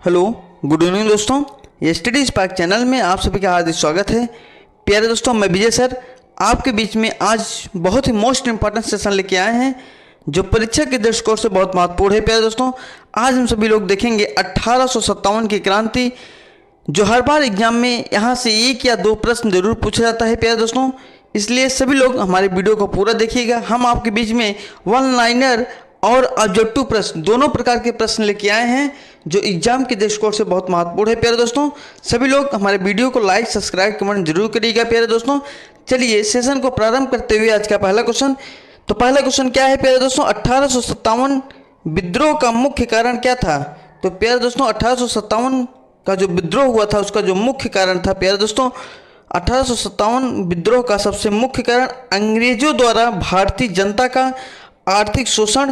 Hello, good evening दोस्तों। Study spark channel में आप सभी का हार्दिक स्वागत है। प्यारे दोस्तों, मैं विजय सर आपके बीच में आज बहुत ही मोस्ट इंपॉर्टेंट सेशन लेके आए हैं जो परीक्षा के दृष्टिकोण से बहुत महत्वपूर्ण है। प्यारे दोस्तों, आज हम सभी लोग देखेंगे 1857 की क्रांति, जो हर बार एग्जाम में यहाँ से एक या दो प्रश्न जरूर पूछा जाता है। प्यारे दोस्तों, इसलिए सभी लोग हमारे वीडियो को पूरा देखिएगा। हम आपके बीच में वन लाइनर और ऑब्जेक्टिव प्रश्न दोनों प्रकार के प्रश्न लेके आए हैं जो एग्जाम के दृष्टिकोण से बहुत महत्वपूर्ण है। प्यारे दोस्तों, सभी लोग हमारे वीडियो को लाइक, सब्सक्राइब, कमेंट जरूर करिएगा। प्यारे दोस्तों, चलिए सेशन को प्रारंभ करते हुए आज का पहला क्वेश्चन। तो पहला क्वेश्चन क्या है प्यारे दोस्तों, 1857 विद्रोह का मुख्य कारण क्या था? तो प्यारे दोस्तों, 1857 का जो विद्रोह हुआ था उसका जो मुख्य कारण था, प्यारे दोस्तों, 1857 विद्रोह का सबसे मुख्य कारण अंग्रेजों द्वारा भारतीय जनता का आर्थिक शोषण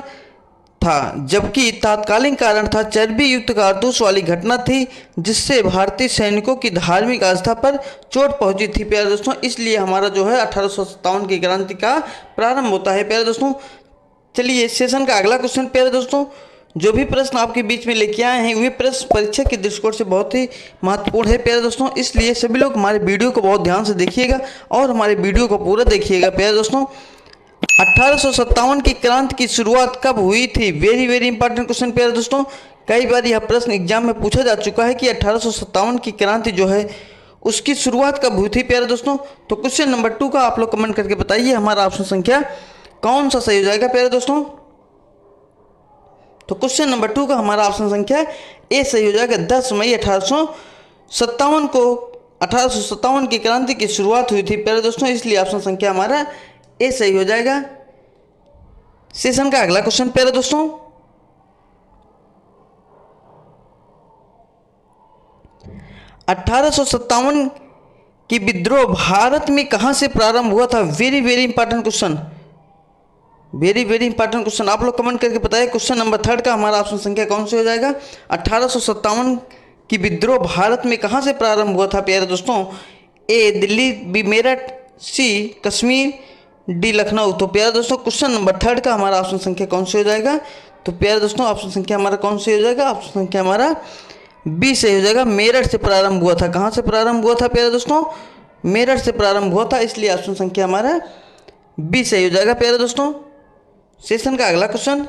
था, जबकि तात्कालिक कारण था चर्बी युक्त कारतूस वाली घटना थी जिससे भारतीय सैनिकों की धार्मिक आस्था पर चोट पहुंची थी। प्यारे दोस्तों, इसलिए हमारा जो है 1857 की क्रांति का प्रारंभ होता है। प्यारे दोस्तों, चलिए सेशन का अगला क्वेश्चन। प्यारे दोस्तों, जो भी प्रश्न आपके बीच में लेके आए हैं वे प्रश्न परीक्षा के दृष्टिकोण से बहुत ही महत्वपूर्ण है। प्यारे दोस्तों, इसलिए सभी लोग हमारे वीडियो को बहुत ध्यान से देखिएगा और हमारे वीडियो को पूरा देखिएगा। प्यारे दोस्तों, 1857 की क्रांति की शुरुआत कब हुई थी? Very important question. प्यारे दोस्तों, कई बार यह प्रश्न एग्जाम में पूछा जा चुका है कि 1857 की क्रांति जो है उसकी शुरुआत कब हुई थी। प्यारे दोस्तों, तो क्वेश्चन नंबर 2 का आप लोग कमेंट करके बताइए हमारा ऑप्शन संख्या कौन सा सही हो जाएगा। प्यारे दोस्तों, तो क्वेश्चन नंबर 2 का हमारा ऑप्शन संख्या ए सही हो जाएगा। 10 मई 1857 को 1857 की क्रांति की शुरुआत हुई थी। प्यारे दोस्तों, इसलिए ऑप्शन संख्या हमारा ए सही हो जाएगा। सेशन का अगला क्वेश्चन। प्यारे दोस्तों, 1857 की विद्रोह भारत में कहां से प्रारंभ हुआ था? Very important question, very important question. आप लोग कमेंट करके बताइए क्वेश्चन नंबर 3 का हमारा ऑप्शन संख्या कौन से हो जाएगा? 1857 की विद्रोह भारत में कहां से प्रारंभ हुआ था? प्यारे दोस्तों, ए दिल्ली, बी मेरठ, सी कश्मीर, डी लखनऊ। तो प्यारे दोस्तों, क्वेश्चन नंबर 3 का हमारा ऑप्शन संख्या कौन से हो जाएगा? तो प्यारे दोस्तों, ऑप्शन संख्या हमारा कौन से हो जाएगा? ऑप्शन संख्या हमारा बी से हो जाएगा। मेरठ से प्रारंभ हुआ था। कहाँ से प्रारंभ हुआ था प्यारे दोस्तों? मेरठ से प्रारंभ हुआ था, इसलिए ऑप्शन संख्या हमारा बी सही हो जाएगा। प्यारे दोस्तों, सेशन का अगला क्वेश्चन।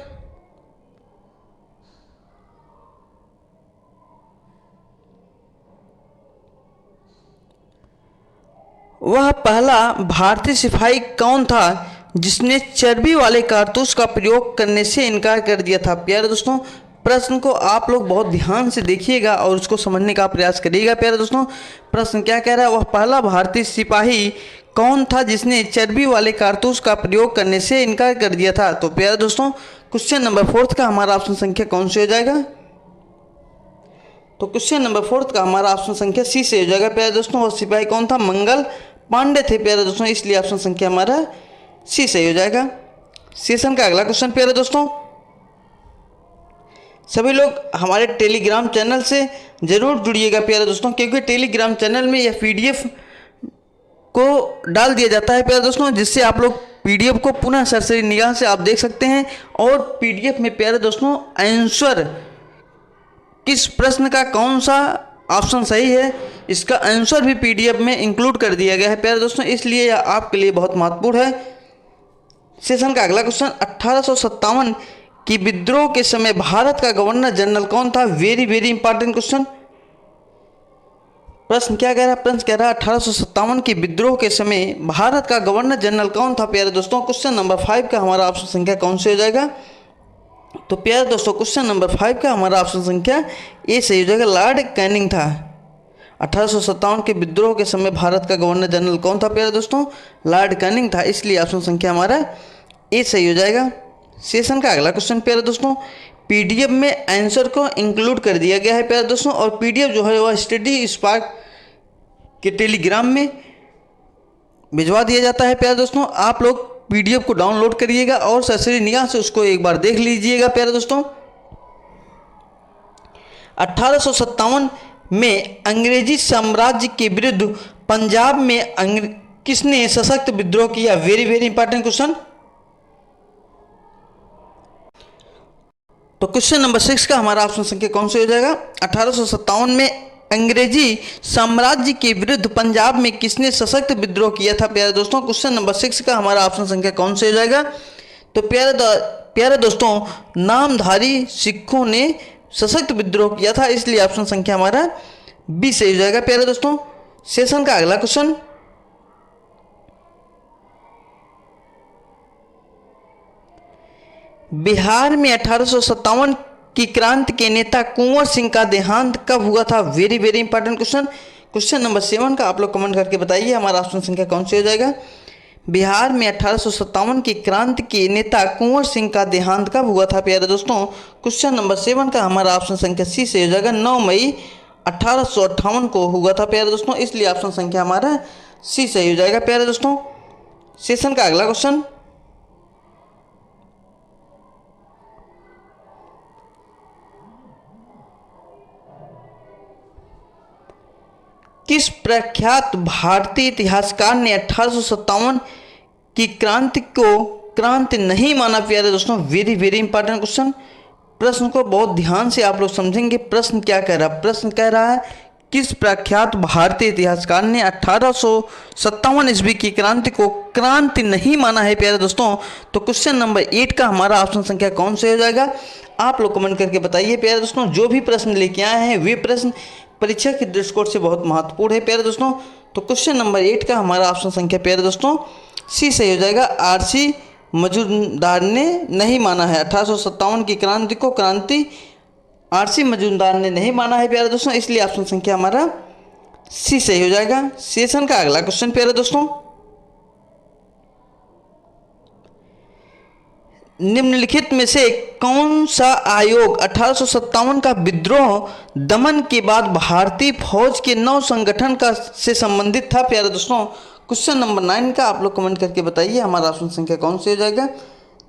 वह पहला भारतीय सिपाही कौन था जिसने चर्बी वाले कारतूस का प्रयोग करने से इनकार कर दिया था? प्यारे दोस्तों, प्रश्न को आप लोग बहुत ध्यान से देखिएगा और उसको समझने का प्रयास करिएगा। प्यारे दोस्तों, प्रश्न क्या कह रहा है? वह पहला भारतीय सिपाही कौन था जिसने चर्बी वाले कारतूस का प्रयोग करने से इनकार कर दिया था? तो प्यारे दोस्तों, क्वेश्चन नंबर 4 का हमारा ऑप्शन संख्या कौन से हो जाएगा? तो क्वेश्चन नंबर 4 का हमारा ऑप्शन संख्या सी से हो जाएगा। प्यारे दोस्तों, वह सिपाही कौन था? मंगल पांडे थे। प्यारे दोस्तों, इसलिए ऑप्शन संख्या हमारा सी सही हो जाएगा। सेशन का अगला क्वेश्चन। प्यारे दोस्तों, सभी लोग हमारे टेलीग्राम चैनल से जरूर जुड़िएगा। प्यारे दोस्तों, क्योंकि टेलीग्राम चैनल में यह पीडीएफ को डाल दिया जाता है। प्यारे दोस्तों, जिससे आप लोग पीडीएफ को पुनः सरसरी निगाह से आप देख सकते हैं और पीडीएफ में प्यारे दोस्तों आंसर किस प्रश्न का कौन सा ऑप्शन सही है इसका आंसर भी पीडीएफ में इंक्लूड कर दिया गया है। प्यारे दोस्तों, इसलिए यह आपके लिए बहुत महत्वपूर्ण है। सेशन का अगला क्वेश्चन। 1857 की विद्रोह के समय भारत का गवर्नर जनरल कौन था? Very important question. प्रश्न क्या कह रहा है? प्रश्न कह रहा है 1857 की विद्रोह के समय भारत का गवर्नर जनरल कौन था? प्यारे दोस्तों, क्वेश्चन नंबर 5 का हमारा ऑप्शन संख्या कौन से हो जाएगा? तो प्यारे दोस्तों, क्वेश्चन नंबर 5 का हमारा ऑप्शन संख्या ए सही हो जाएगा। लॉर्ड कैनिंग था। 1857 के विद्रोह के समय भारत का गवर्नर जनरल कौन था? प्यारे दोस्तों, लॉर्ड कैनिंग था, इसलिए ऑप्शन संख्या हमारा ए सही हो जाएगा। सेशन का अगला क्वेश्चन। प्यारे दोस्तों, पीडीएफ में आंसर को इंक्लूड कर दिया गया है। प्यारे दोस्तों, और पीडीएफ जो है वह स्टडी स्पार्क के टेलीग्राम में भिजवा दिया जाता है। प्यारे दोस्तों, आप लोग पीडीएफ को डाउनलोड करिएगा और सरसरी निगाह से उसको एक बार देख लीजिएगा। प्यारे दोस्तों, 1857 में अंग्रेजी साम्राज्य के विरुद्ध पंजाब में किसने सशक्त विद्रोह किया? Very important question. तो क्वेश्चन नंबर 6 का हमारा ऑप्शन संख्या कौन सा हो जाएगा? 1857 में अंग्रेजी साम्राज्य के विरुद्ध पंजाब में किसने सशक्त विद्रोह किया था? प्यारे दोस्तों, क्वेश्चन नंबर 6 का हमारा ऑप्शन संख्या कौन सा हो जाएगा? तो प्यारे दोस्तों, नामधारी सिखों ने सशक्त विद्रोह किया था, इसलिए ऑप्शन संख्या हमारा बी सही हो जाएगा। प्यारे दोस्तों, सेशन का अगला क्वेश्चन, बिहार में 1857 की क्रांति के नेता कुंवर सिंह का देहांत कब हुआ था? Very very important question. Question number 7 का आप लोग कमेंट करके बताइए हमारा ऑप्शन संख्या कौन सी हो जाएगा? बिहार में 1857 की क्रांति के नेता कुंवर सिंह का देहांत कब हुआ था? प्यारे दोस्तों, क्वेश्चन नंबर 7 का हमारा ऑप्शन संख्या सी से हो जाएगा। 9 मई 1858 को हुआ था प्यारे दोस्तों, इसलिए ऑप्शन संख्या हमारा सी सही हो जाएगा। प्यारे दोस्तों, सेशन का अगला क्वेश्चन, किस प्रख्यात भारतीय इतिहासकार ने 1857 की क्रांति को क्रांति नहीं माना? प्यारे दोस्तों, वेरी वेरी इंपॉर्टेंट क्वेश्चन। प्रश्न को बहुत ध्यान से आप लोग समझेंगे। प्रश्न क्या कह रहा है? प्रश्न कह रहा है किस प्रख्यात भारतीय इतिहासकार ने 1857 ईस्वी की क्रांति को क्रांति नहीं माना है? प्यारे दोस्तों, तो क्वेश्चन नंबर 8 का हमारा ऑप्शन संख्या कौन से हो जाएगा? आप लोग कमेंट करके बताइए। प्यारे दोस्तों, जो भी प्रश्न लेके आए हैं वे प्रश्न परीक्षा के दृष्टिकोण से बहुत महत्वपूर्ण है। प्यारे दोस्तों, तो क्वेश्चन नंबर 8 का हमारा ऑप्शन संख्या प्यारे दोस्तों सी सही हो जाएगा। आरसी मजूमदार ने नहीं माना है 1857 की क्रांति को क्रांति आरसी मजूमदार ने नहीं माना है प्यारे दोस्तों, इसलिए ऑप्शन संख्या हमारा सी सही हो जाएगा। सेशन का अगला क्वेश्चन प्यारे दोस्तों, निम्नलिखित में से कौन सा आयोग 1857 का विद्रोह दमन के बाद भारतीय फौज के नव संगठन का से संबंधित था? प्यारे दोस्तों, क्वेश्चन नंबर 9 का आप लोग कमेंट करके बताइए हमारा ऑप्शन संख्या कौन से हो जाएगा?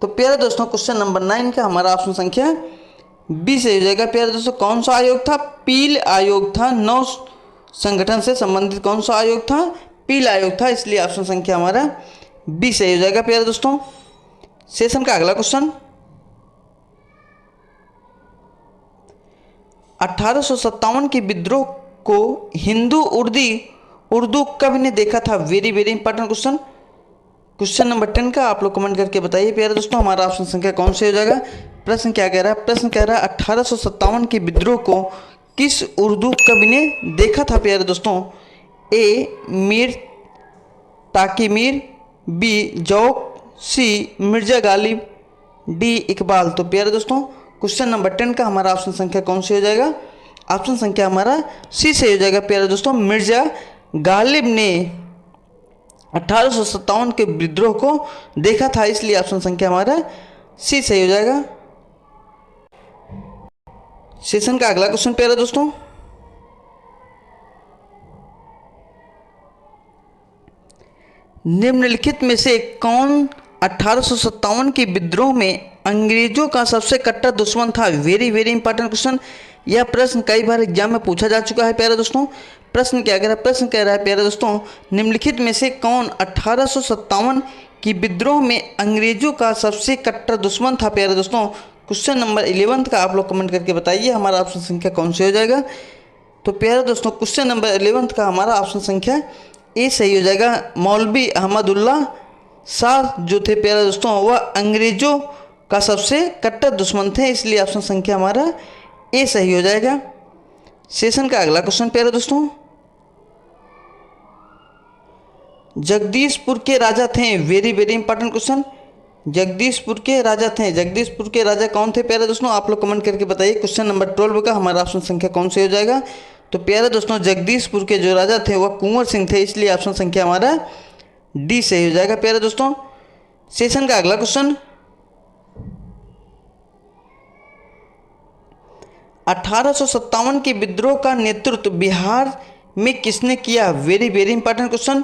तो प्यारे दोस्तों, क्वेश्चन नंबर 9 का हमारा ऑप्शन संख्या बी से हो जाएगा। प्यारे दोस्तों, कौन सा आयोग था? पील आयोग था। नव संगठन से संबंधित कौन सा आयोग था? पील आयोग था, इसलिए ऑप्शन संख्या हमारा बी से हो जाएगा। प्यारे दोस्तों, सेशन का अगला क्वेश्चन, 1857 के विद्रोह को हिंदू उर्दू कवि ने देखा था? Very very important question. Question number 10 का आप लोग कमेंट करके बताइए प्यारे दोस्तों हमारा ऑप्शन संख्या कौन से हो जाएगा? प्रश्न क्या कह रहा है? प्रश्न कह रहा है 1857 के विद्रोह को किस उर्दू कवि ने देखा था? प्यारे दोस्तों, ए मीर ताकि मीर, बी जौक, सी मिर्जा गालिब, डी इकबाल। तो प्यारे दोस्तों, क्वेश्चन नंबर 10 का हमारा ऑप्शन संख्या कौन से हो जाएगा? ऑप्शन संख्या हमारा सी से हो जाएगा। प्यारे दोस्तों, मिर्जा गालिब ने 1857 के विद्रोह को देखा था, इसलिए ऑप्शन संख्या हमारा सी सही हो जाएगा। सेशन का अगला क्वेश्चन प्यारे दोस्तों, निम्नलिखित में से कौन 1857 के विद्रोह में अंग्रेजों का सबसे कट्टर दुश्मन था? Very very important question. यह प्रश्न कई बार एग्जाम में पूछा जा चुका है प्यारे दोस्तों। प्रश्न क्या कह रहा है? प्रश्न कह रहा है प्यारे दोस्तों, निम्नलिखित में से कौन 1857 की विद्रोह में अंग्रेजों का सबसे कट्टर दुश्मन था? प्यारे दोस्तों, क्वेश्चन नंबर 11 का आप लोग कमेंट करके बताइए हमारा ऑप्शन संख्या कौन से हो जाएगा? तो प्यारे दोस्तों, क्वेश्चन नंबर 11 का हमारा ऑप्शन संख्या ए सही हो जाएगा। मौलवी अहमदुल्ला शाह जो थे प्यारे दोस्तों, वह अंग्रेजों का सबसे कट्टर दुश्मन थे, इसलिए ऑप्शन संख्या हमारा ए सही हो जाएगा। सेशन का अगला क्वेश्चन प्यारे दोस्तों, जगदीशपुर के राजा थे? Very very important question. Jagdishpur के राजा थे, जगदीशपुर के राजा कौन थे प्यारे दोस्तों? आप लोग कमेंट करके बताइए। क्वेश्चन नंबर 12 का हमारा ऑप्शन संख्या कौन से हो जाएगा? तो प्यारे दोस्तों, जगदीशपुर के जो राजा थे वह कुंवर सिंह थे, इसलिए ऑप्शन संख्या हमारा डी सही हो जाएगा। प्यारे दोस्तों, सेशन का अगला क्वेश्चन, 1857 के विद्रोह का नेतृत्व बिहार में किसने किया? Very very important question.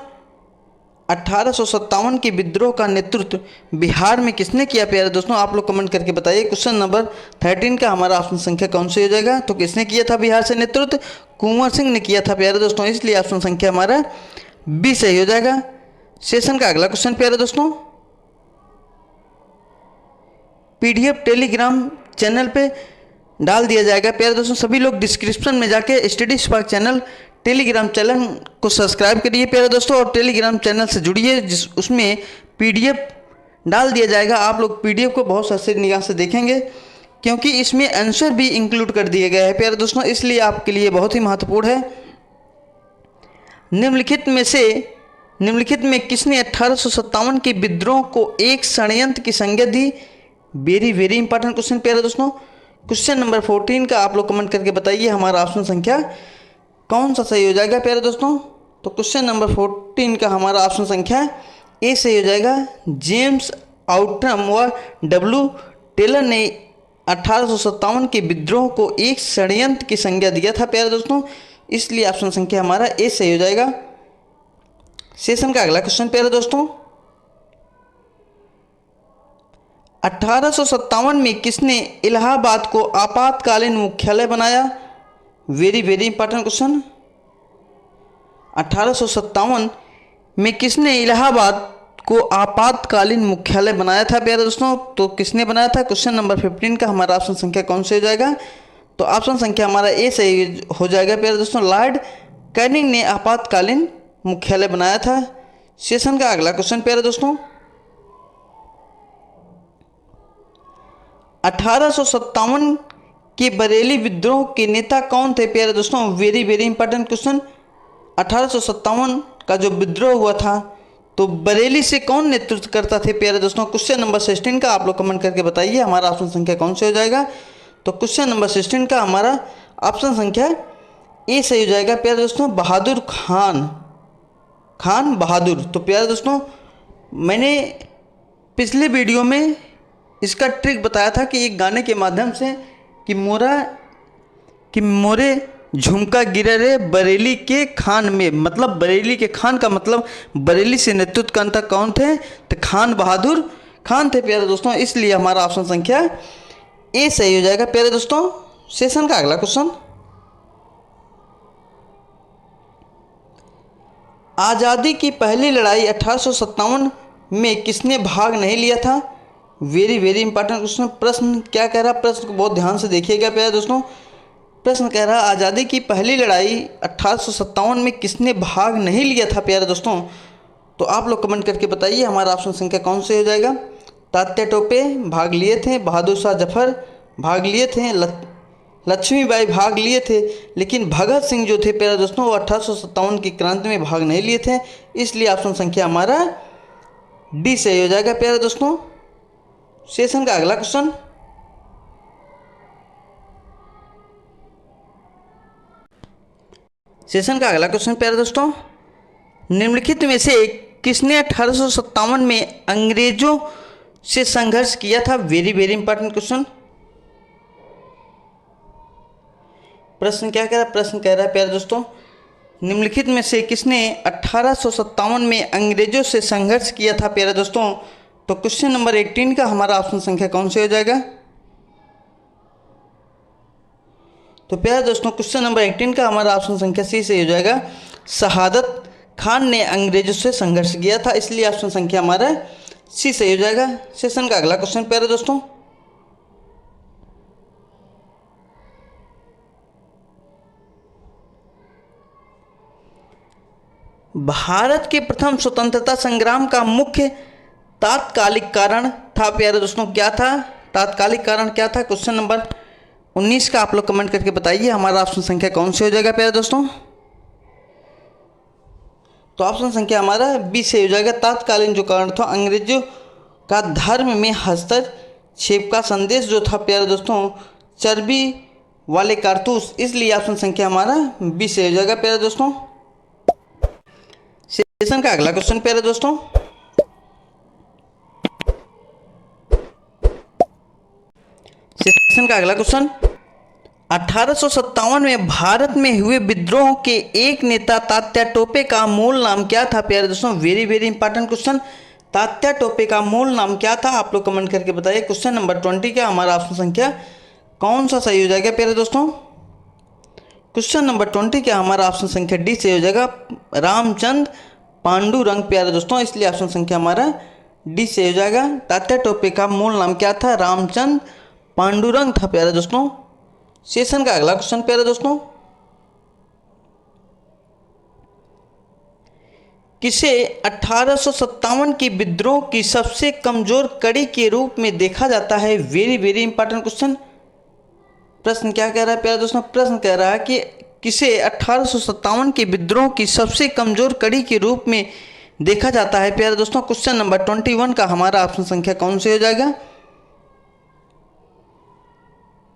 1857 के विद्रोह का नेतृत्व बिहार में किसने किया प्यारे दोस्तों? आप लोग कमेंट करके बताइए। क्वेश्चन नंबर 13 का हमारा ऑप्शन संख्या कौन से हो जाएगा? तो किसने किया था बिहार से नेतृत्व? कुंवर सिंह ने किया था प्यारे दोस्तों, इसलिए ऑप्शन संख्या हमारा बी सही हो जाएगा। सेशन का अगला क्वेश्चन प्यारे दोस्तों, पीडीएफ टेलीग्राम चैनल पे डाल दिया जाएगा। प्यारे दोस्तों, सभी लोग डिस्क्रिप्शन में जाके study spark channel Telegram channel को सब्सक्राइब करिए प्यारे दोस्तों, और टेलीग्राम चैनल से जुड़िए, जिस उसमें पीडीएफ डाल दिया जाएगा। आप लोग पीडीएफ को बहुत सस्ते निगाह से देखेंगे, क्योंकि इसमें आंसर भी इंक्लूड कर दिए गए हैं प्यारे दोस्तों, इसलिए आपके लिए बहुत ही महत्वपूर्ण है। निम्नलिखित में किसने 1857 के विद्रोह को एक षड्यंत्र की संज्ञा दी? वेरी वेरी इंपॉर्टेंट क्वेश्चन प्यारे दोस्तों। क्वेश्चन नंबर 14 का आप लोग कमेंट करके बताइए हमारा ऑप्शन संख्या कौन सा सही हो जाएगा प्यारे दोस्तों। तो क्वेश्चन नंबर 14 का हमारा ऑप्शन संख्या ए सही हो जाएगा। जेम्स आउट्रम व डब्ल्यू टेलर ने 1857 के विद्रोह को एक षड्यंत्र की संज्ञा दिया था प्यारे दोस्तों, इसलिए ऑप्शन संख्या हमारा ए सही हो जाएगा। सेशन का अगला क्वेश्चन प्यारे दोस्तों, 1857 में किसने इलाहाबाद को आपातकालीन मुख्यालय बनाया? Very very important question. 1857 में किसने इलाहाबाद को आपातकालीन मुख्यालय बनाया था प्यारे दोस्तों? तो किसने बनाया था? क्वेश्चन नंबर 15 का हमारा ऑप्शन संख्या कौन से हो जाएगा? तो ऑप्शन संख्या हमारा ए सही हो जाएगा प्यारे दोस्तों। लॉर्ड कैनिंग ने आपातकालीन मुख्यालय बनाया था। सेशन का अगला क्वेश्चन प्यारे दोस्तों, 1857 के बरेली विद्रोह के नेता कौन थे प्यारे दोस्तों? Very very important question. 1857 का जो विद्रोह हुआ था, तो बरेली से कौन नेतृत्व करता थे प्यारे दोस्तों? क्वेश्चन नंबर 16 का आप लोग कमेंट करके बताइए हमारा ऑप्शन संख्या कौन से हो जाएगा। तो क्वेश्चन नंबर 16 का हमारा ऑप्शन संख्या ए सही हो जाएगा प्यारे दोस्तों। बहादुर खान बहादुर। तो प्यारे दोस्तों, मैंने पिछले वीडियो में इसका ट्रिक बताया था कि एक गाने के माध्यम से कि मोरे झुमका गिरे रे बरेली के खान में, मतलब बरेली के खान का मतलब बरेली से नेतृत्व करता कौन थे? तो खान बहादुर खान थे प्यारे दोस्तों, इसलिए हमारा ऑप्शन संख्या ए सही हो जाएगा प्यारे दोस्तों। सेशन का अगला क्वेश्चन, आज़ादी की पहली लड़ाई 1857 में किसने भाग नहीं लिया था? Very very important question. प्रश्न क्या कह रहा है, प्रश्न को बहुत ध्यान से देखिएगा प्यारे दोस्तों। प्रश्न कह रहा है आज़ादी की पहली लड़ाई 1857 में किसने भाग नहीं लिया था प्यारे दोस्तों? तो आप लोग कमेंट करके बताइए हमारा ऑप्शन संख्या कौन से हो जाएगा। तात्या टोपे भाग लिए थे, बहादुर शाह जफर भाग लिए थे, लक्ष्मीबाई भाग लिए थे, लेकिन भगत सिंह जो थे प्यारे दोस्तों वो 1857 की क्रांति में भाग नहीं लिए थे, इसलिए ऑप्शन संख्या हमारा डी सही हो जाएगा प्यारे दोस्तों। सेशन का अगला क्वेश्चन, प्यारे दोस्तों, निम्नलिखित में से किसने 1857 में अंग्रेजों से संघर्ष किया था? Very very important question. प्रश्न क्या कह रहा है, प्रश्न कह रहा है प्यारे दोस्तों, निम्नलिखित में से किसने 1857 में अंग्रेजों से संघर्ष किया था प्यारे दोस्तों? तो क्वेश्चन नंबर 18 का हमारा ऑप्शन संख्या कौन से हो जाएगा? तो प्यारे दोस्तों, क्वेश्चन नंबर 18 का हमारा ऑप्शन संख्या सी से हो जाएगा। शहादत खान ने अंग्रेजों से संघर्ष किया था, इसलिए ऑप्शन संख्या हमारा सी सही हो जाएगा। सेशन का अगला क्वेश्चन प्यारे दोस्तों, भारत के प्रथम स्वतंत्रता संग्राम का मुख्य तात्कालिक कारण था प्यारे दोस्तों, क्या था? तात्कालिक कारण क्या था? क्वेश्चन नंबर 19 का आप लोग कमेंट करके बताइए हमारा ऑप्शन संख्या कौन से हो जाएगा प्यारे दोस्तों। तो ऑप्शन संख्या हमारा बी से हो जाएगा। तात्कालीन जो कारण था अंग्रेजों का धर्म में हस्तक्षेप का संदेश जो था प्यारे दोस्तों, चर्बी वाले कारतूस, इसलिए ऑप्शन संख्या हमारा बी से हो जाएगा प्यारे दोस्तों। सेशन का अगला क्वेश्चन प्यारे दोस्तों, सेशन का अगला क्वेश्चन, 1857 में भारत में हुए विद्रोह के एक नेता तात्या टोपे का मूल नाम क्या था प्यारे दोस्तों? Very very important question. Tatya Tope का मूल नाम क्या था? आप लोग कमेंट करके बताइए। क्वेश्चन नंबर 20 का हमारा ऑप्शन संख्या कौन सा सही हो जाएगा प्यारे दोस्तों? क्वेश्चन नंबर 20 का हमारा ऑप्शन संख्या डी से हो जाएगा। रामचंद पांडुरंग प्यारे दोस्तों, इसलिए ऑप्शन संख्या हमारा डी से हो जाएगा। तात्या टोपे का मूल नाम क्या था? रामचंद पांडुरंग था प्यारे दोस्तों। सेशन का अगला क्वेश्चन प्यारे दोस्तों, किसे 1857 के विद्रोह की सबसे कमजोर कड़ी के रूप में देखा जाता है? Very very important question. प्रश्न क्या कह रहा है प्यारे दोस्तों? प्रश्न कह रहा है कि किसे 1857 के विद्रोह की सबसे कमजोर कड़ी के रूप में देखा जाता है प्यारे दोस्तों? क्वेश्चन नंबर 21 का हमारा ऑप्शन संख्या कौन से हो जाएगा?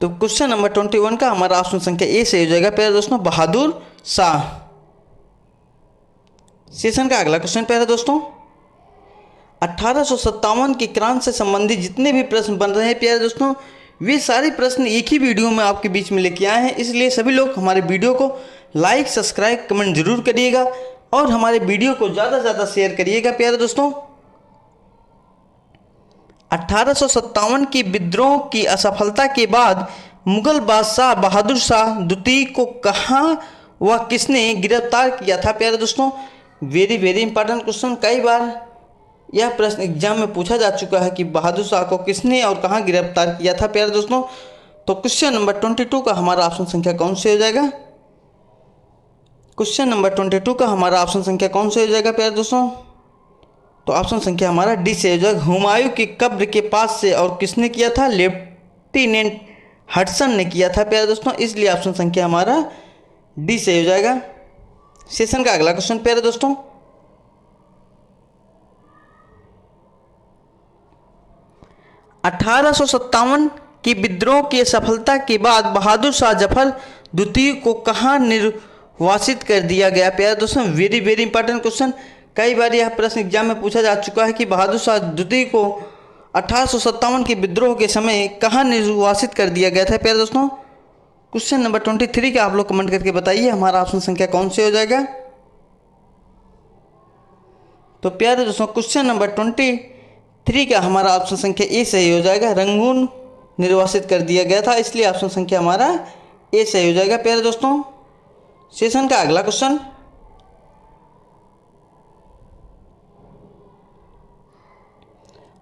तो क्वेश्चन नंबर 21 का हमारा ऑप्शन संख्या ए से हो जाएगा प्यारे दोस्तों, बहादुर शाह। सेशन का अगला क्वेश्चन प्यारे दोस्तों, 1857 की क्रांति से संबंधित जितने भी प्रश्न बन रहे हैं प्यारे दोस्तों, वे सारे प्रश्न एक ही वीडियो में आपके बीच में लेके आए हैं। इसलिए सभी लोग हमारे वीडियो को लाइक, सब्सक्राइब, कमेंट जरूर करिएगा और हमारे वीडियो को ज़्यादा से ज़्यादा शेयर करिएगा प्यारे दोस्तों। 1857 की विद्रोह की असफलता के बाद मुगल बादशाह बहादुर शाह द्वितीय को कहाँ व किसने गिरफ्तार किया था प्यारे दोस्तों? Very very important question. कई बार यह प्रश्न एग्जाम में पूछा जा चुका है कि बहादुर शाह को किसने और कहाँ गिरफ्तार किया था प्यारे दोस्तों। तो क्वेश्चन नंबर 22 का हमारा ऑप्शन संख्या कौन से हो जाएगा? क्वेश्चन नंबर 22 का हमारा ऑप्शन संख्या कौन से हो जाएगा प्यारे दोस्तों? तो ऑप्शन संख्या हमारा डी से हो जाएगा, हुमायूं की कब्र के पास से। और किसने किया था? लेफ्टिनेंट हडसन ने किया था प्यारे दोस्तों। इसलिए ऑप्शन संख्या हमारा डी से हो जाएगा। सेशन का अगला क्वेश्चन प्यारे दोस्तों, 1857 की विद्रोह की सफलता के बाद बहादुर शाह जफर द्वितीय को कहाँ निर्वासित कर दिया गया प्यारे दोस्तों? Very very important question. कई बार यह प्रश्न एग्जाम में पूछा जा चुका है कि बहादुर शाह द्वितीय को 1857 के विद्रोह के समय कहाँ निर्वासित कर दिया गया था प्यारे दोस्तों? क्वेश्चन नंबर 23 का आप लोग कमेंट करके बताइए हमारा ऑप्शन संख्या कौन से हो जाएगा? तो प्यारे दोस्तों क्वेश्चन नंबर 23 का हमारा ऑप्शन संख्या ए सही हो जाएगा, रंगून निर्वासित कर दिया गया था। इसलिए ऑप्शन संख्या हमारा ए सही हो जाएगा प्यारे दोस्तों। सेशन का अगला क्वेश्चन,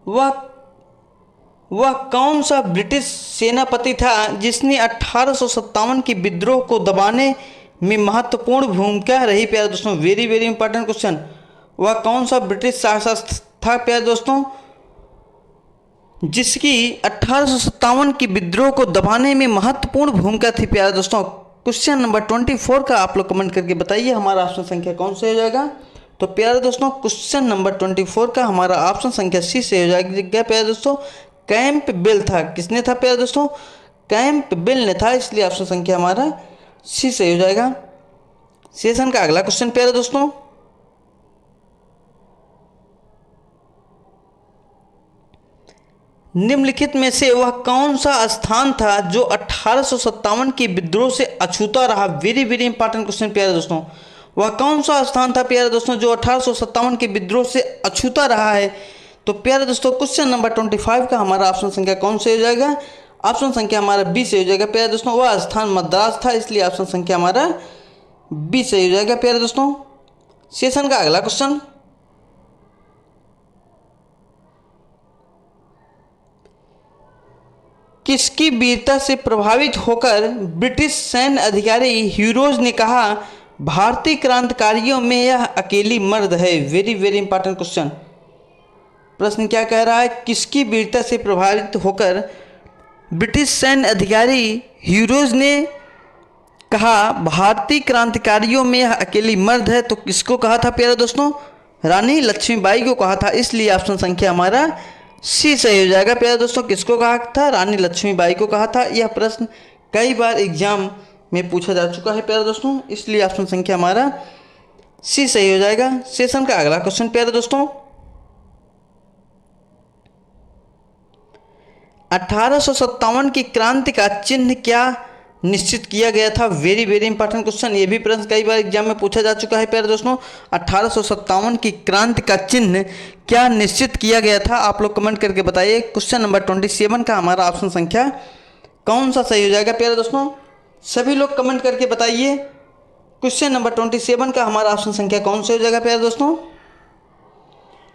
वह कौन सा ब्रिटिश सेनापति था जिसने 1857 के विद्रोह को दबाने में महत्वपूर्ण भूमिका रही प्यारे दोस्तों? Very very important question. वह कौन सा ब्रिटिश शासक था प्यारे दोस्तों जिसकी 1857 के विद्रोह को दबाने में महत्वपूर्ण भूमिका थी प्यारे दोस्तों? क्वेश्चन नंबर 24 का आप लोग कमेंट करके बताइए हमारा ऑप्शन संख्या कौन से हो जाएगा? तो प्यारे दोस्तों क्वेश्चन नंबर 24 का हमारा ऑप्शन संख्या सी से हो जाएगा प्यारे दोस्तों, कैंपबेल था। किसने था प्यारे दोस्तों? कैंपबेल ने था। इसलिए ऑप्शन संख्या हमारा सी से हो जाएगा। सेशन का अगला क्वेश्चन प्यारे दोस्तों, निम्नलिखित में से वह कौन सा स्थान था जो 1857 के विद्रोह से अछूता रहा? वेरी वेरी इंपॉर्टेंट क्वेश्चन प्यारे दोस्तों। वह कौन सा स्थान था प्यारे दोस्तों जो 1857 के विद्रोह से अछूता रहा है? तो प्यारे दोस्तों क्वेश्चन नंबर 25 का हमारा ऑप्शन संख्या कौन से हो जाएगा? ऑप्शन संख्या हमारा बी से हो जाएगा प्यारे दोस्तों। वह स्थान मद्रास था। इसलिए ऑप्शन संख्या हमारा बी से हो जाएगा प्यारे दोस्तों। सेशन का अगला क्वेश्चन, किसकी वीरता से प्रभावित होकर ब्रिटिश सैन्य अधिकारी ह्यूरोज ने कहा भारतीय क्रांतिकारियों में यह अकेली मर्द है? Very very important question. प्रश्न क्या कह रहा है? किसकी वीरता से प्रभावित होकर ब्रिटिश सैन्य अधिकारी ह्यूरोज ने कहा भारतीय क्रांतिकारियों में यह अकेली मर्द है? तो किसको कहा था प्यारे दोस्तों? रानी लक्ष्मीबाई को कहा था। इसलिए ऑप्शन संख्या हमारा सी सही हो जाएगा प्यारे दोस्तों। किसको कहा था? रानी लक्ष्मीबाई को कहा था। यह प्रश्न कई बार एग्जाम में पूछा जा चुका है प्यारे दोस्तों। इसलिए ऑप्शन संख्या हमारा सी सही हो जाएगा। सेशन का अगला क्वेश्चन प्यारे दोस्तों, 1857 की क्रांति का चिन्ह क्या निश्चित किया गया था? Very very important question. ये भी प्रश्न कई बार एग्जाम में पूछा जा चुका है प्यारे दोस्तों। 1857 की क्रांति का चिन्ह क्या निश्चित किया गया था? आप लोग कमेंट करके बताइए। क्वेश्चन नंबर 27 का हमारा ऑप्शन संख्या कौन सा सही हो जाएगा प्यारे दोस्तों? सभी लोग कमेंट करके बताइए क्वेश्चन नंबर 27 का हमारा ऑप्शन संख्या कौन से हो जाएगा प्यारे दोस्तों?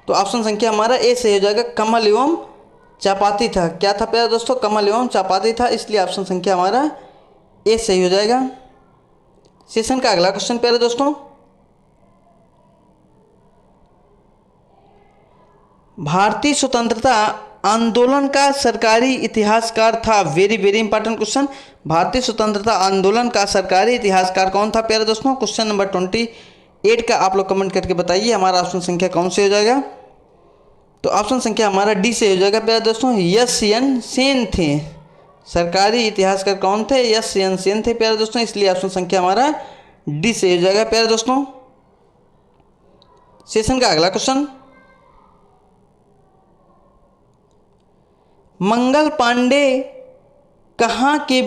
तो ऑप्शन संख्या हमारा ए सही हो जाएगा, कमल एवं चापाती था। क्या था प्यारे दोस्तों? कमल एवं चापाती था, इसलिए ऑप्शन संख्या हमारा ए सही हो जाएगा। सेशन का अगला क्वेश्चन प्यारे दोस्तों, भारतीय स्वतंत्रता आंदोलन का सरकारी इतिहासकार था। Very very important question. भारतीय स्वतंत्रता आंदोलन का सरकारी इतिहासकार कौन था प्यारे दोस्तों? क्वेश्चन नंबर 28 का आप लोग कमेंट करके बताइए हमारा ऑप्शन संख्या कौन से हो जाएगा। तो ऑप्शन संख्या हमारा डी से हो जाएगा प्यारे दोस्तों, यस एन सेन थे। सरकारी इतिहासकार कौन थे? यस एन सेन थे प्यारे दोस्तों, इसलिए ऑप्शन संख्या हमारा डी से हो जाएगा प्यारे दोस्तों। सेशन का अगला क्वेश्चन, मंगल पांडे कहाँ के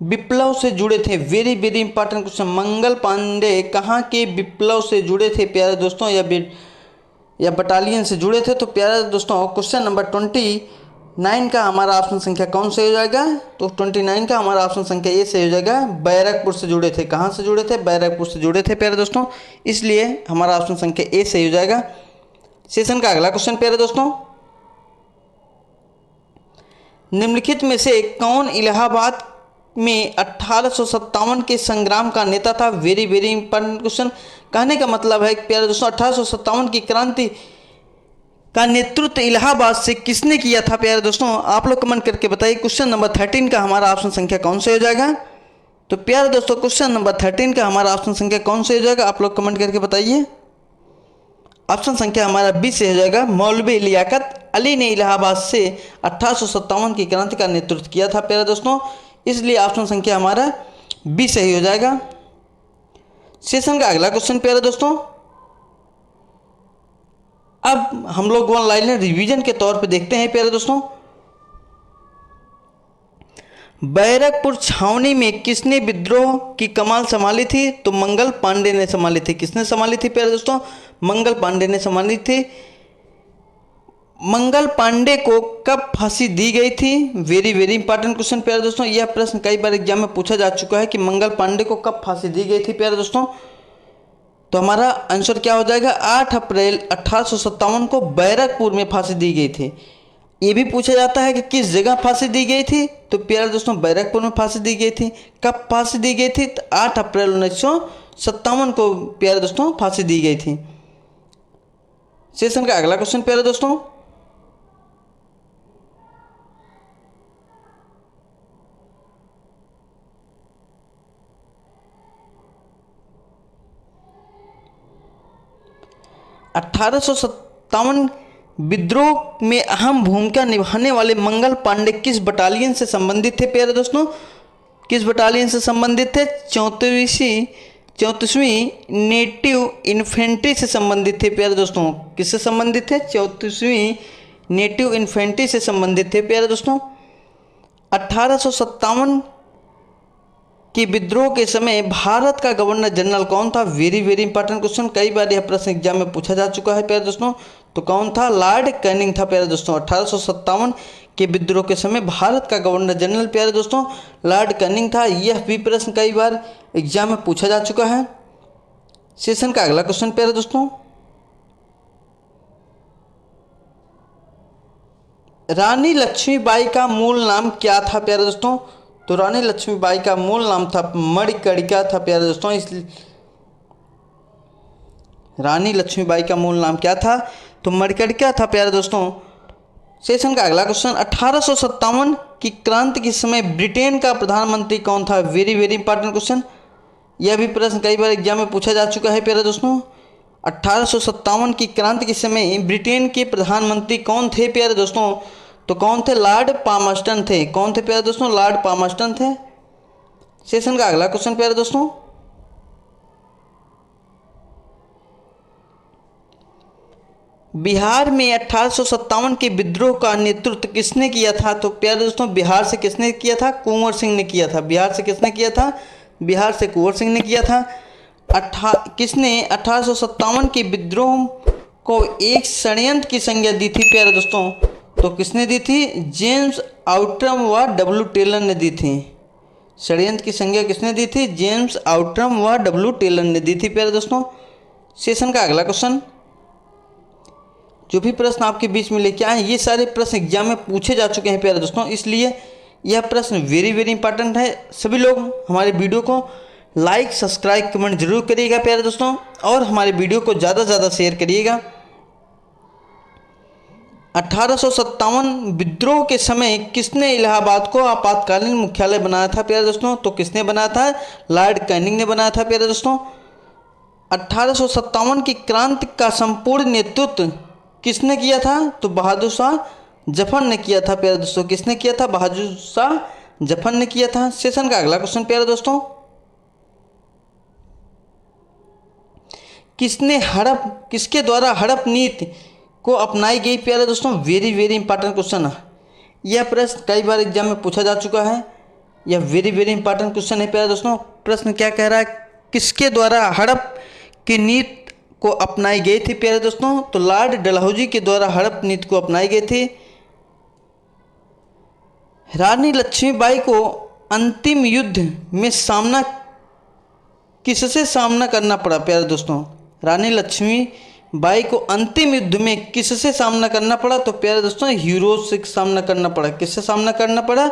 विप्लव से जुड़े थे? Very very important question. Mangal Pandey कहाँ के विप्लव से जुड़े थे प्यारे दोस्तों, या बटालियन से जुड़े थे? तो प्यारे दोस्तों क्वेश्चन नंबर 29 का हमारा ऑप्शन संख्या कौन से हो जाएगा? तो 29 का हमारा ऑप्शन संख्या ए से हो जाएगा, बैरकपुर से जुड़े थे। कहाँ से जुड़े थे? बैरकपुर से जुड़े थे प्यारे दोस्तों, इसलिए हमारा ऑप्शन संख्या ए से हो जाएगा। सेशन का अगला क्वेश्चन प्यारे दोस्तों, निम्नलिखित में से कौन इलाहाबाद में 1857 के संग्राम का नेता था? Very very important question. कहने का मतलब है प्यारे दोस्तों 1857 की क्रांति का नेतृत्व इलाहाबाद से किसने किया था प्यारे दोस्तों? आप लोग कमेंट करके बताइए। क्वेश्चन नंबर 13 का हमारा ऑप्शन संख्या कौन से हो जाएगा? तो प्यारे दोस्तों क्वेश्चन नंबर 13 का हमारा ऑप्शन संख्या कौन से हो जाएगा? आप लोग कमेंट करके बताइए। ऑप्शन संख्या हमारा बी से हो जाएगा, मौलवी लियाकत अली ने इलाहाबाद से 1857 की क्रांति का नेतृत्व किया था प्यारे दोस्तों, इसलिए ऑप्शन संख्या हमारा बी सही हो जाएगा। सेशन का अगला क्वेश्चन प्यारे दोस्तों, अब हम लोग वन लाइनर रिवीजन के तौर पे देखते हैं प्यारे दोस्तों। बैरकपुर छावनी में किसने विद्रोह की कमान संभाली थी? तो मंगल पांडे ने संभाली थी। किसने संभाली थी प्यारे दोस्तों? मंगल पांडे ने संभाली थी। मंगल पांडे को कब फांसी दी गई थी? वेरी वेरी इंपॉर्टेंट क्वेश्चन प्यारे दोस्तों। यह प्रश्न कई बार एग्जाम में पूछा जा चुका है कि मंगल पांडे को कब फांसी दी गई थी प्यारे दोस्तों। तो हमारा आंसर क्या हो जाएगा? 8 अप्रैल 1857 को बैरकपुर में फांसी दी गई थी। ये भी पूछा जाता है कि किस जगह फांसी दी गई थी? तो प्यारे दोस्तों बैरकपुर में फांसी दी गई थी। कब फांसी दी गई थी? तो 8 अप्रैल 1957 को प्यारे दोस्तों फांसी दी गई थी। सेशन का अगला क्वेश्चन प्यारे दोस्तों, (1857) विद्रोह में अहम भूमिका निभाने वाले मंगल पांडे किस बटालियन से संबंधित थे प्यारे दोस्तों? किस बटालियन से संबंधित थे? 34वीं नेटिव इन्फेंट्री से संबंधित थे प्यारे दोस्तों। किससे संबंधित थे? 34वीं नेटिव इन्फेंट्री से संबंधित थे प्यारे दोस्तों। 1857 कि विद्रोह के समय भारत का गवर्नर जनरल कौन था? Very very important question. कई बार यह प्रश्न एग्जाम में पूछा जा चुका है प्यारे दोस्तों। तो कौन था? लॉर्ड कैनिंग था प्यारे दोस्तों। 1857 के विद्रोह के समय भारत का गवर्नर जनरल प्यारे दोस्तों लॉर्ड कैनिंग था। यह भी प्रश्न कई बार एग्जाम में पूछा जा चुका है। सेशन का अगला क्वेश्चन प्यारे दोस्तों, रानी लक्ष्मीबाई का मूल नाम क्या था प्यारे दोस्तों? तो रानी लक्ष्मीबाई का मूल नाम था मणिकर्णिका था प्यारे दोस्तों। इसलिए रानी लक्ष्मीबाई का मूल नाम क्या था? तो मणिकर्णिका था प्यारे दोस्तों। सेशन का अगला क्वेश्चन, 1857 की क्रांति के समय ब्रिटेन का प्रधानमंत्री कौन था? Very very important question. यह भी प्रश्न कई बार एग्जाम में पूछा जा चुका है प्यारे दोस्तों। 1857 की क्रांति के समय ब्रिटेन के प्रधानमंत्री कौन थे प्यारे दोस्तों? तो कौन थे? लॉर्ड पामस्टन थे। कौन थे प्यारे दोस्तों? लॉर्ड पामस्टन थे। सेशन का अगला क्वेश्चन प्यारे दोस्तों, बिहार में 1857 के विद्रोह का नेतृत्व किसने किया था? तो प्यारे दोस्तों बिहार से किसने किया था? कुंवर सिंह ने किया था। बिहार से किसने किया था? बिहार से कुंवर सिंह ने किया था। किसने 1857 के विद्रोह को एक षड्यंत्र की संज्ञा दी थी प्यारे दोस्तों? तो किसने दी थी? जेम्स आउट्रम व डब्ल्यू टेलर ने दी थी। षड्यंत्र की संज्ञा किसने दी थी? जेम्स आउट्रम व डब्ल्यू टेलर ने दी थी प्यारे दोस्तों। सेशन का अगला क्वेश्चन, जो भी प्रश्न आपके बीच में लेके आए हैं, ये सारे प्रश्न एग्जाम में पूछे जा चुके हैं प्यारे दोस्तों, इसलिए यह प्रश्न वेरी वेरी इंपॉर्टेंट है। सभी लोग हमारे वीडियो को लाइक सब्सक्राइब कमेंट जरूर करिएगा प्यारे दोस्तों, और हमारे वीडियो को ज़्यादा से ज़्यादा शेयर करिएगा। 1857 विद्रोह के समय किसने इलाहाबाद को आपातकालीन मुख्यालय बनाया था प्यारे दोस्तों? तो किसने बनाया था? लॉर्ड कैनिंग ने बनाया था प्यारे दोस्तों। 1857 की क्रांति का संपूर्ण नेतृत्व किसने किया था? तो बहादुर शाह जफर ने किया था प्यारे दोस्तों। किसने किया था? बहादुर शाह जफर ने किया था। सेशन का अगला क्वेश्चन प्यारे दोस्तों, किसके द्वारा हड़प नीति को अपनाई गई प्यारे दोस्तों? वेरी वेरी इंपॉर्टेंट क्वेश्चन है। यह प्रश्न कई बार एग्जाम में पूछा जा चुका है। यह वेरी वेरी इंपॉर्टेंट क्वेश्चन है प्यारे दोस्तों। प्रश्न क्या कह रहा है? किसके द्वारा हड़प की नीति को अपनाई गई थी प्यारे दोस्तों? तो लॉर्ड डलहौजी के द्वारा हड़प नीति को अपनाई गई थी। रानी लक्ष्मीबाई को अंतिम युद्ध में किससे सामना करना पड़ा प्यारे दोस्तों? रानी लक्ष्मीबाई को अंतिम युद्ध में किससे सामना करना पड़ा? तो प्यारे दोस्तों हीरोज से सामना करना पड़ा। किससे सामना करना पड़ा?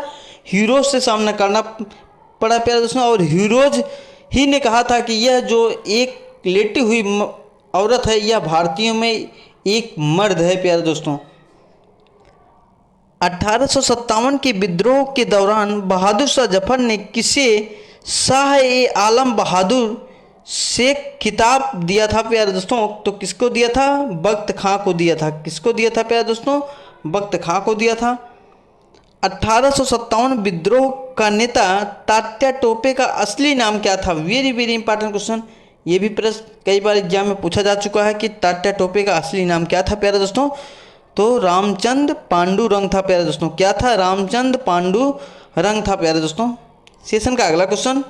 हीरोज से सामना करना पड़ा प्यारे दोस्तों। और हीरोज ही ने कहा था कि यह जो एक लेटी हुई औरत है, यह भारतीयों में एक मर्द है प्यारे दोस्तों। 1857 के विद्रोह के दौरान बहादुर शाह जफर ने किसे शाह ए आलम बहादुर से खिताब दिया था प्यारे दोस्तों? तो किसको दिया था? बख्त खां को दिया था। किसको दिया था प्यारे दोस्तों? बख्त खां को दिया था। 1857 विद्रोह का नेता तात्या टोपे का असली नाम क्या था? Very very important question. ये भी प्रश्न कई बार एग्जाम में पूछा जा चुका है कि तात्या टोपे का असली नाम क्या था प्यारे दोस्तों? तो रामचंद्र पांडुरंग था प्यारे दोस्तों। क्या था? रामचंद्र पांडुरंग था प्यारे दोस्तों। सेशन का अगला क्वेश्चन,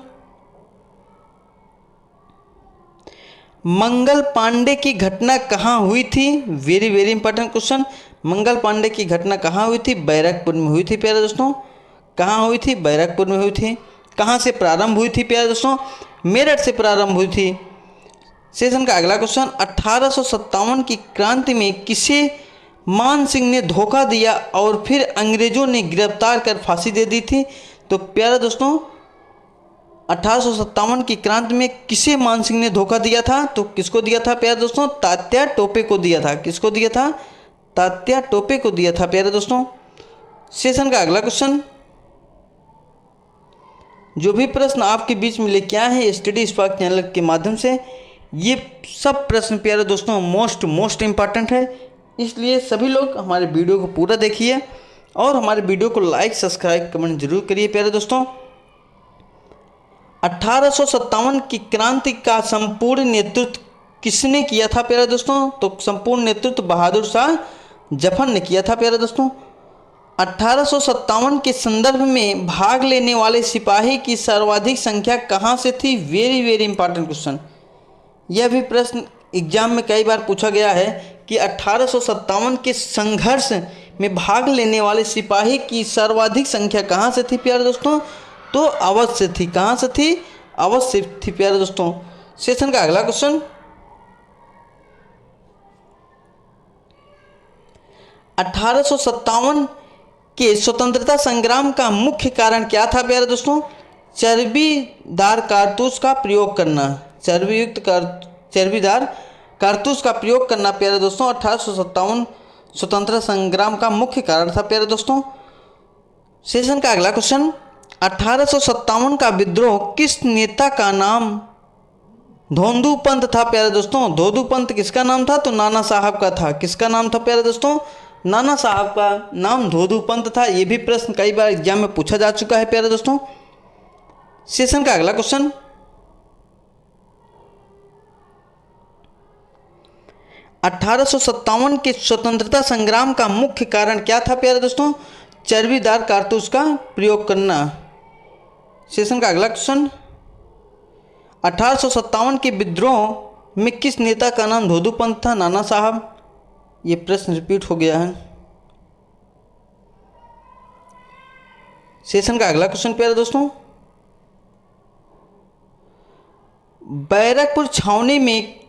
मंगल पांडे की घटना कहाँ हुई थी? Very very important question. Mangal Pandey की घटना कहाँ हुई थी? बैरकपुर में हुई थी प्यारे दोस्तों। कहाँ हुई थी? बैरकपुर में हुई थी। कहाँ से प्रारंभ हुई थी प्यारे दोस्तों? मेरठ से प्रारंभ हुई थी। सेशन का अगला क्वेश्चन, 1857 की क्रांति में किसे मान सिंह ने धोखा दिया और फिर अंग्रेजों ने गिरफ्तार कर फांसी दे दी थी? तो प्यारे दोस्तों 1857 की क्रांति में किसे मान सिंह ने धोखा दिया था? तो किसको दिया था प्यारे दोस्तों? तात्या टोपे को दिया था। किसको दिया था? तात्या टोपे को दिया था प्यारे दोस्तों। सेशन का अगला क्वेश्चन, जो भी प्रश्न आपके बीच में लेके आए हैं स्टडी स्पार्क चैनल के माध्यम से, ये सब प्रश्न प्यारे दोस्तों मोस्ट इंपॉर्टेंट है, इसलिए सभी लोग हमारे वीडियो को पूरा देखिए और हमारे वीडियो को लाइक सब्सक्राइब कमेंट जरूर करिए प्यारे दोस्तों। 1857 की क्रांति का संपूर्ण नेतृत्व किसने किया था प्यारे दोस्तों? तो संपूर्ण नेतृत्व बहादुर शाह जफर ने किया था प्यारे दोस्तों। 1857 के संदर्भ में भाग लेने वाले सिपाही की सर्वाधिक संख्या कहाँ से थी? Very very important question. यह भी प्रश्न एग्जाम में कई बार पूछा गया है कि 1857 के संघर्ष में भाग लेने वाले सिपाही की सर्वाधिक संख्या कहाँ से थी प्यारे दोस्तों? तो अवध से थी। कहाँ से थी? अवध से थी प्यारे दोस्तों। सेशन का अगला क्वेश्चन, 1857 के स्वतंत्रता संग्राम का मुख्य कारण क्या था प्यारे दोस्तों? चर्बीदार कारतूस का प्रयोग करना। चर्बीदार कारतूस का प्रयोग करना प्यारे दोस्तों 1857 स्वतंत्रता संग्राम का मुख्य कारण था प्यारे दोस्तों। सेशन का अगला क्वेश्चन, 1857 का विद्रोह किस नेता का नाम धोंदू पंत था प्यारे दोस्तों? धोंदू पंत किसका नाम था? तो नाना साहब का था। किसका नाम था प्यारे दोस्तों? नाना साहब का नाम धोंदू पंत था। ये भी प्रश्न कई बार एग्जाम में पूछा जा चुका है प्यारे दोस्तों। सेशन का अगला क्वेश्चन, 1857 के स्वतंत्रता संग्राम का मुख्य कारण क्या था प्यारे दोस्तों? चर्बीदार कारतूस का प्रयोग करना। सेशन का अगला क्वेश्चन, 1857 के विद्रोह में किस नेता का नाम धोंदू पंत था? नाना साहब। ये प्रश्न रिपीट हो गया है। सेशन का अगला क्वेश्चन प्यारे दोस्तों, बैरकपुर छावनी में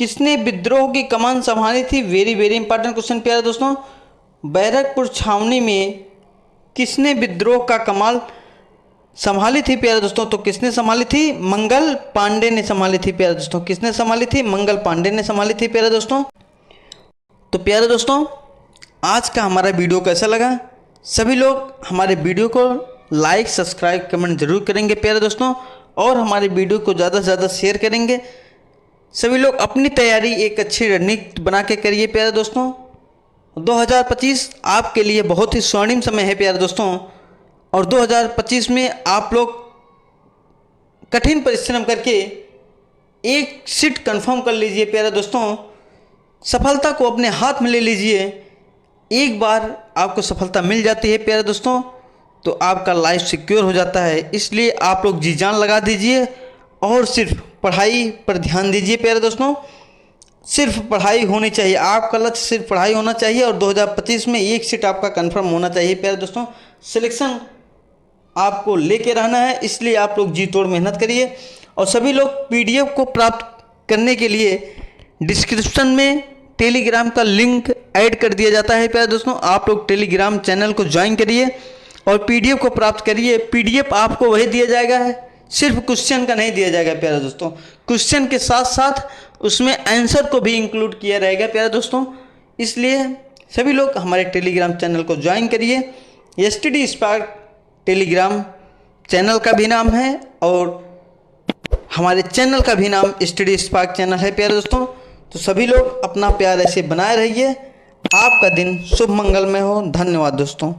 किसने विद्रोह की कमान संभाली थी? वेरी वेरी इंपॉर्टेंट क्वेश्चन प्यारे दोस्तों। बैरकपुर छावनी में किसने विद्रोह का कमान संभाली थी प्यारे दोस्तों? तो किसने संभाली थी? मंगल पांडे ने संभाली थी प्यारे दोस्तों। किसने संभाली थी? मंगल पांडे ने संभाली थी प्यारे दोस्तों। तो प्यारे दोस्तों, आज का हमारा वीडियो कैसा लगा? सभी लोग हमारे वीडियो को लाइक सब्सक्राइब कमेंट जरूर करेंगे प्यारे दोस्तों, और हमारे वीडियो को ज़्यादा से ज़्यादा शेयर करेंगे। सभी लोग अपनी तैयारी एक अच्छी रणनीति बना के करिए प्यारे दोस्तों। 2025 आपके लिए बहुत ही स्वर्णिम समय है प्यारे दोस्तों, और 2025 में आप लोग कठिन परिश्रम करके एक सीट कंफर्म कर लीजिए प्यारे दोस्तों। सफलता को अपने हाथ में ले लीजिए। एक बार आपको सफलता मिल जाती है प्यारे दोस्तों, तो आपका लाइफ सिक्योर हो जाता है। इसलिए आप लोग जी जान लगा दीजिए और सिर्फ पढ़ाई पर ध्यान दीजिए प्यारे दोस्तों। सिर्फ पढ़ाई होनी चाहिए, आपका लक्ष्य सिर्फ पढ़ाई होना चाहिए, और 2025 में एक सीट आपका कंफर्म होना चाहिए प्यारे दोस्तों। सिलेक्शन आपको लेके रहना है, इसलिए आप लोग जी तोड़ मेहनत करिए। और सभी लोग पीडीएफ को प्राप्त करने के लिए डिस्क्रिप्शन में टेलीग्राम का लिंक ऐड कर दिया जाता है प्यारे दोस्तों। आप लोग टेलीग्राम चैनल को ज्वाइन करिए और पीडीएफ को प्राप्त करिए। पीडीएफ आपको वही दिया जाएगा है, सिर्फ क्वेश्चन का नहीं दिया जाएगा प्यारे दोस्तों। क्वेश्चन के साथ साथ उसमें आंसर को भी इंक्लूड किया रहेगा प्यारे दोस्तों। इसलिए सभी लोग हमारे टेलीग्राम चैनल को ज्वाइन करिए। एसटीडी स्पार्क टेलीग्राम चैनल का भी नाम है, और हमारे चैनल का भी नाम एसटीडी स्पार्क चैनल है प्यारे दोस्तों। तो सभी लोग अपना प्यार ऐसे बनाए रहिए। आपका दिन शुभ मंगलमय हो। धन्यवाद दोस्तों।